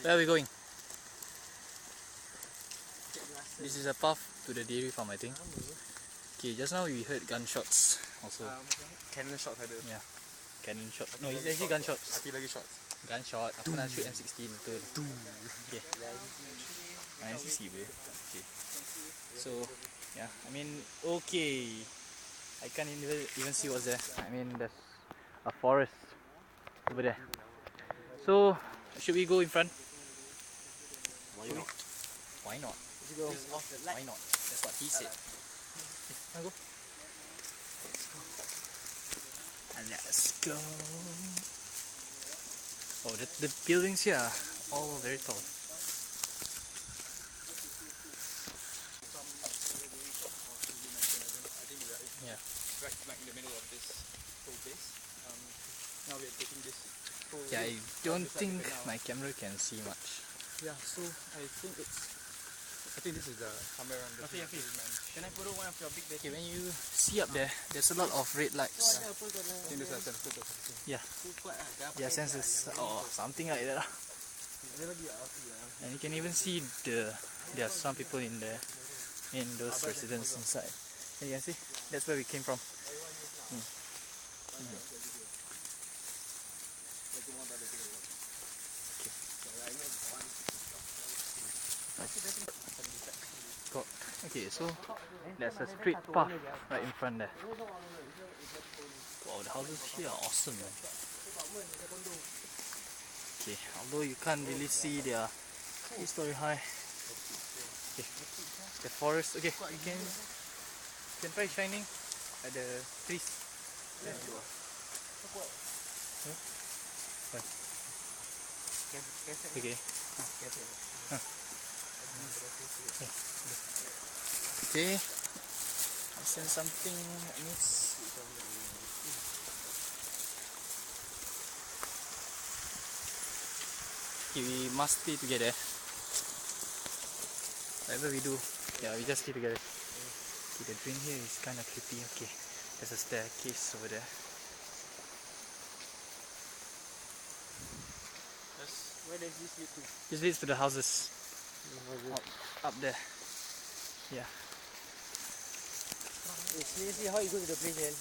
Where are we going? This is a path to the dairy farm, I think. Okay, just now we heard gunshots also. Cannon shots ada. Yeah, cannon shots. No, it's actually gunshots. Api lagi shots. Gunshot. Aku nak shoot M16 betul. Okay. M16 boleh. Okay. So, yeah, I mean, okay. I can't even see what's there. I mean, there's a forest over there. So, should we go in front? Why not? Why not? Why not? That's what he said. Okay, go. And let's go. Oh, the buildings here are all very tall. Yeah. Right smack in the middle of this whole place. Now we're taking this whole. Yeah, I don't think my camera can see much. Yeah, so I think this is the camera on the. Okay. Can I borrow one of your big batteries? Okay, when you see up there, there's a lot of red lights. I think this is a sensor. Yeah. Yeah, sensors or something like that. And you can even see there are some people in there, in those residents inside. And you can see, that's where we came from. Okay, so there's a straight path right in front there. Wow, the houses here are awesome, man. Okay, although you can't really see they are 3-story high. Okay, the forest. Okay, you can try shining at the trees. Okay. Okay. I sense something amiss. Okay, we must stay together. Whatever we do, yeah, we just stay together. Okay, the drain here is kind of creepy. Okay, there's a staircase over there. Where does this lead to? This leads to the houses. Up there. Yeah. Seriously, how you go to the place, man?